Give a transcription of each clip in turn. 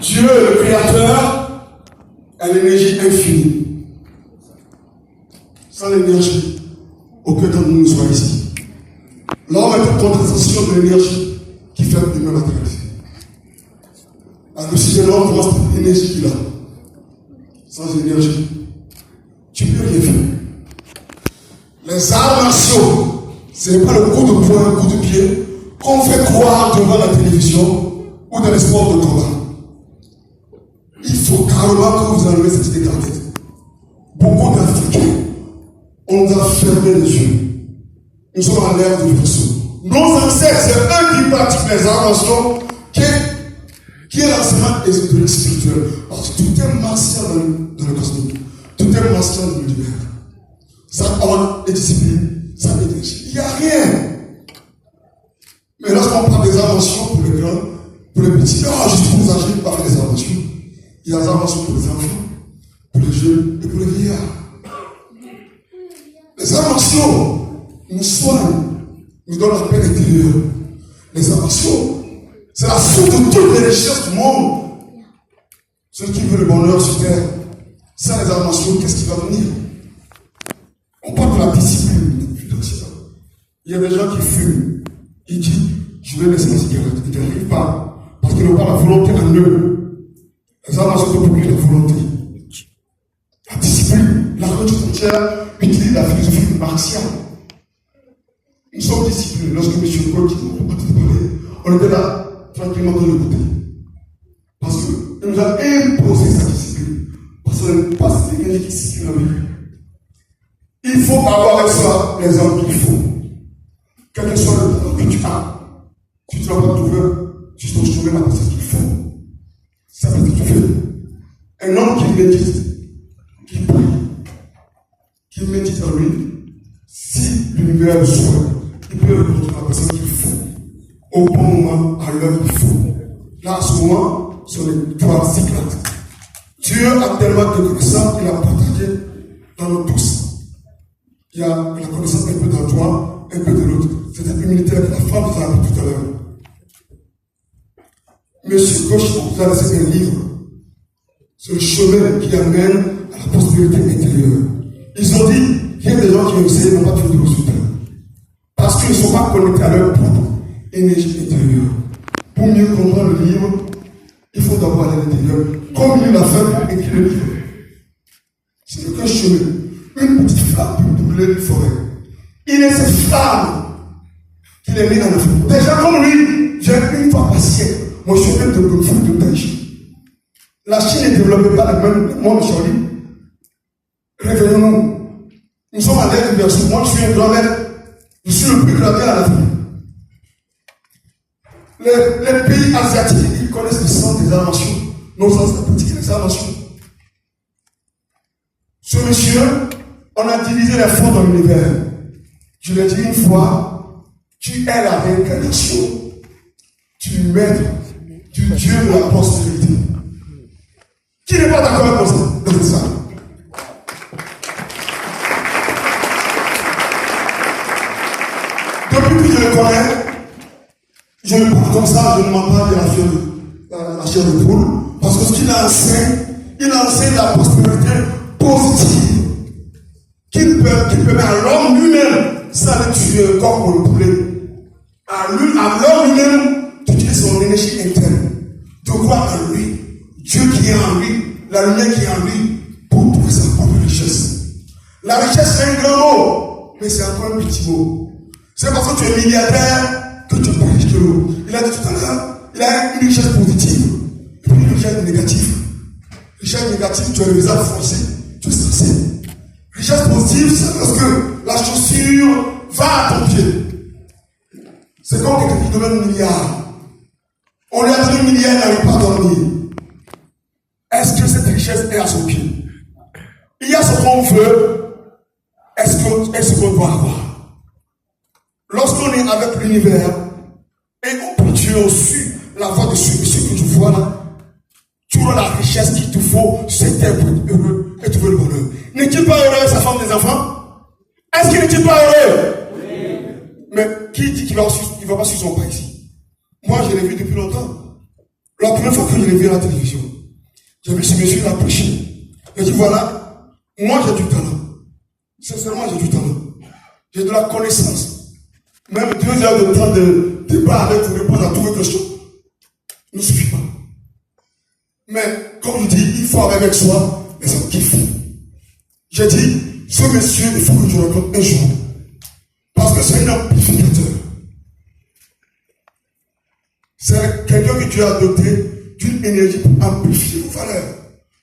Dieu, le Créateur, a l'énergie infinie. Sans l'énergie, aucun d'entre nous ne soit ici. L'homme est une condensation de l'énergie qui fait l'humain matérialisé. À l'oxygène, l'homme voit cette énergie qu'il a. Sans énergie, tu ne peux rien faire. Les arts martiaux, ce n'est pas le coup de poing, le coup de pied qu'on fait croire devant la télévision ou dans les sports de combat. Il faut carrément que vous enlevez cette idée dans la tête. Beaucoup d'Africains, on a fermé les yeux. Nous sommes à l'ère du vaisseau. Nos ancêtres, c'est eux qui pratiquent les arts martiaux, qui est l'enseignement ésotérique spirituel. Parce que tout est martial dans le cosmique. Tout est martial dans l'univers. Ça a des disciplines, ça a des énergies. Il n'y a rien. Mais lorsqu'on parle des inventions pour les grands, pour les petits, juste pour les âgés, on va faire des inventions. Il y a des inventions pour les enfants, pour les jeunes et pour les vieillards. Les inventions nous soignent, nous donnent la paix intérieure. Les inventions, c'est la source de toutes les richesses du monde. Ceux qui veulent le bonheur sur terre, sans les inventions, qu'est-ce qui va venir? On parle de la discipline financière. Il y a des gens qui fument. Ils disent, je vais laisser ma cigarette. Ils n'arrivent pas. Parce qu'ils n'ont pas la volonté en eux. Les inventions de produire la volonté. La discipline. La religion entière utilise la philosophie martiale. Nous sommes disciplinés. Lorsque M. Coq parlait, on était là, tranquillement de l'autre côté. Parce qu'il nous a imposé sa discipline. Parce qu'on n'aime pas cette énergie qui circule avec lui. Il faut avoir avec soi les hommes qu'il faut. Quel que soit le temps que tu as, si tu n'as pas trouvé, tu te trouves la personne qu'il faut. C'est ce que tu fais. Un homme qui médite, qui prie, qui médite en lui, si l'univers le souhaite, il peut rencontrer la personne qu'il faut. Au bon moment, à l'heure qu'il faut. Là, à ce moment, sur les toits s'éclatent. Dieu a tellement de connaissances qu'il a partagé dans nous tous. Il y a la connaissance un peu dans toi, un peu de l'autre. C'est cette humilité que la femme nous a appris tout à l'heure. Monsieur Gauche vous a laissé un livre sur le chemin qui amène à la prospérité intérieure. Ils ont dit qu'il y a des gens qui ont essayé n'ont pas trouvé de résultat. Parce qu'ils ne sont pas connectés à leur propre énergie intérieure. Pour mieux comprendre le livre, il faut d'abord aller à l'intérieur. Comme il l'a fait pour écrire le livre. C'est qu'un chemin. Une petite flamme pour brûler une forêt. Il est cette flamme qu'il est mis en Afrique. Des gens comme lui, j'ai une fois par siècle. Moi, je suis un de Kung de Taïchi. La Chine ne développait pas le même monde aujourd'hui. Réveillons-nous. Nous sommes à l'ère du verset. Moi, je suis un grand maître. Je suis le plus grand en Afrique. Les pays asiatiques, ils connaissent le sens des inventions. Nos ancêtres pratiquaient les inventions. Ce monsieur, on a divisé les fonds dans l'univers. Je l'ai dit une fois, tu es la réincarnation du maître, du Dieu de la prospérité. Qui n'est pas d'accord avec ça dans cette salle? Depuis que je le connais, je le parle comme ça, je ne mens pas de la chair de poule, parce que ce qu'il enseigne, il enseigne la prospérité positive. Qui permet à l'homme lui-même, ça le tuer comme pour le poulet. À l'homme lui-même, d'utiliser son énergie interne, de croire en lui, Dieu qui est en lui, la lumière qui est en lui, pour trouver sa propre richesse. La richesse, c'est un grand mot, mais c'est encore un petit mot. C'est parce que tu es milliardaire que tu es pas riche de l'eau. Il a dit tout à l'heure, il a une richesse positive, et puis une richesse négative. Richesse négative, tu as le visage foncé, tu es stressé. Richesse positive, c'est parce que la chaussure va à ton pied. C'est comme quelqu'un qui donne 1 milliard. On lui a donné 1 milliard, il n'arrive pas à dormir. Est-ce que cette richesse est à son pied? Il y a ce qu'on veut. Est-ce qu'on doit avoir? Lorsqu'on est avec l'univers et on peut tuer au-dessus la voix de ce que tu vois là, tu auras la richesse qu'il te faut, c'est pour être heureux et trouver le bonheur. N'est-il pas heureux sa femme, des enfants? Est-ce qu'il n'est-il pas heureux? Oui. Mais qui dit qu'il ne va pas sur son pas ici? Moi, je l'ai vu depuis longtemps. La première fois que je l'ai vu à la télévision, j'ai vu ce monsieur, il a prêché. Il a dit voilà, moi j'ai du talent. Sincèrement, j'ai du talent. J'ai de la connaissance. Même 2 heures de temps de débat avec vous répondre à toutes vos questions ne suffit pas. Mais, comme je dis, il faut avec soi les hommes qui font. J'ai dit, ce monsieur, il faut que je le rencontre un jour. Parce que c'est un amplificateur. C'est quelqu'un que tu as doté d'une énergie pour amplifier vos valeurs.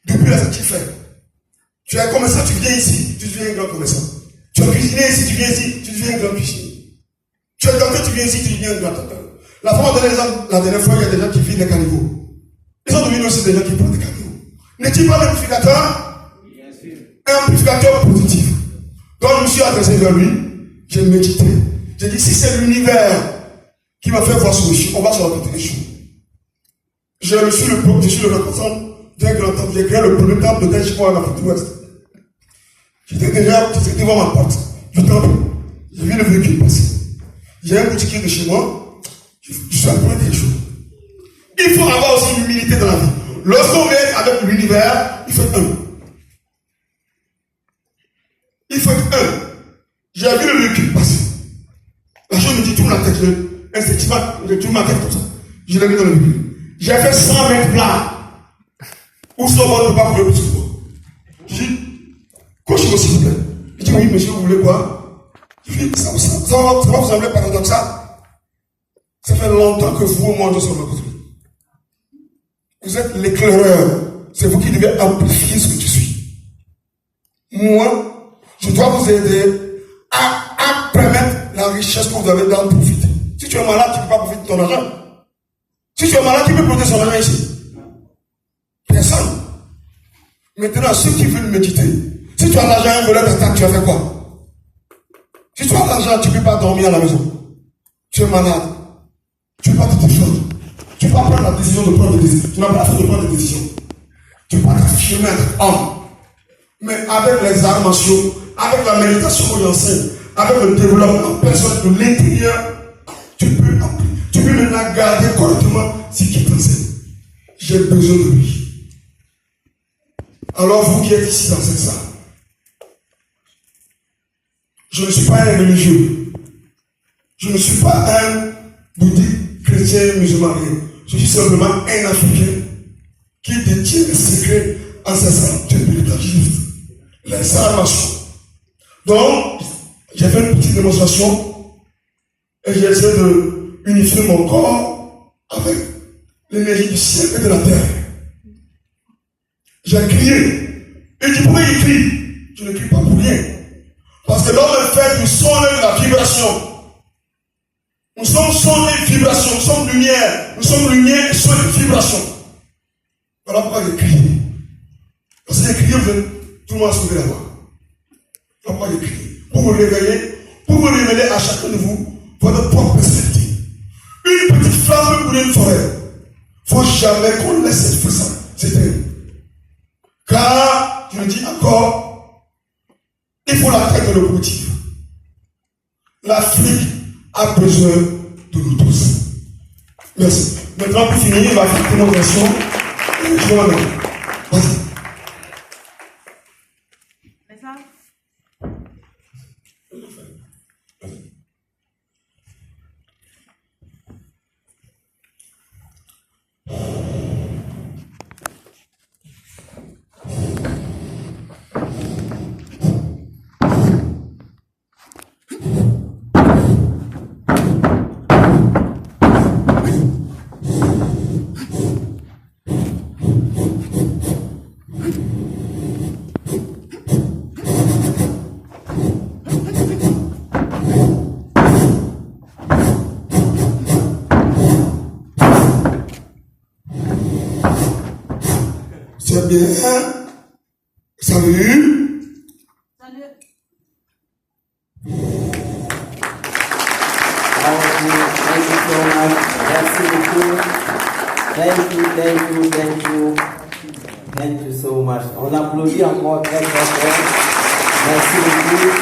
Depuis là, ce qu'il fait. Tu es commerçant, tu viens ici, tu deviens un grand commerçant. Tu es cuisinier ici, tu viens ici, tu deviens un grand cuisinier. Tu es docteur, tu viens ici, tu deviens un grand docteur. La femme a donné l'exemple, la dernière fois, il y a des gens qui vivent les caniveaux. Ils sont devenus aussi des gens qui prennent des caniveaux. N'est-il pas un amplificateur? Bien sûr. Un amplificateur positif. Quand je me suis adressé vers lui, j'ai médité. J'ai dit, si c'est l'univers qui m'a fait voir ce monsieur, on va se rencontrer un jour. Je suis le représentant d'un grand temple. J'ai créé le premier temple de Taïchikoa en Afrique de l'Ouest. J'étais devant ma porte du temple. J'ai vu le véhicule passer. J'ai un boutiquier de chez moi. Je suis apprendre des choses. Il faut avoir aussi une humilité dans la vie. Lorsqu'on est avec l'univers, il faut être un. Il faut être un. J'ai vu le véhicule passer. La chose me dit, tourne la tête. Instinctivement, je tourne ma tête comme ça. Je l'ai mis dans le véhicule. J'ai fait 100 mètres plats. Où son bon ne peut pas couler plus que moi. Je dis, coach-moi s'il vous plaît. Il dit, oui, monsieur, vous voulez quoi? Je dis, ça va vous sembler paradoxal. Ça fait longtemps que vous, moi, nous sommes rencontrés. Vous êtes l'éclaireur. C'est vous qui devez amplifier ce que je suis. Moi, je dois vous aider à permettre la richesse que vous avez d'en profiter. Si tu es malade, tu ne peux pas profiter de ton argent. Si tu es malade, qui peut profiter de son argent ici? Personne. Maintenant, ceux qui veulent méditer, si tu as l'argent, un voleur t'attaque, tu vas faire quoi? Si tu as l'argent, tu ne peux pas dormir à la maison. Tu es malade. Tu ne peux pas te défendre. Tu ne peux pas prendre la décision de prendre des décisions. Tu n'as pas la force de prendre des décisions. Tu ne peux pas t'affirmer être homme. Mais avec les arts martiaux, avec la méditation qu'on enseigne, avec le développement personnel de l'intérieur, tu peux maintenant garder correctement ce qui t'enseigne. J'ai besoin de lui. Alors vous qui êtes ici dans cette salle, je ne suis pas un religieux. Je ne suis pas un bouddhiste, chrétien, musulman. Je suis simplement un Africain qui détient les secrets ancestraux du héritage juif. Les arts martiaux. Donc, j'ai fait une petite démonstration et j'ai essayé de unifier mon corps avec l'énergie du ciel et de la terre. J'ai crié. Et dit, pourquoi il crie? Je ne crie pas pour rien. Parce que l'homme est fait du son et de la vibration. Nous sommes son et vibration. Nous sommes lumière. Nous sommes lumière et son et vibration. Voilà pourquoi j'ai crié. Parce que j'ai crié, tout le monde a sauvé la voix. Voilà pourquoi j'ai crié. Pour vous réveiller, pour vous révéler à chacun de vous votre propre perspective. Une petite flamme peut brûler une forêt. Il ne faut jamais qu'on laisse cette flamme s'éteindre. Car, je le dis encore, il faut la traiter de l'objectif. L'Afrique a besoin de nous tous. Merci. Maintenant, pour finir, il va faire une démonstration. Je m'en vais. Vas-y. bien. Salut. Salut. Thank you so much. Merci beaucoup. Thank you so much. On applaudit encore très très fort. Merci beaucoup.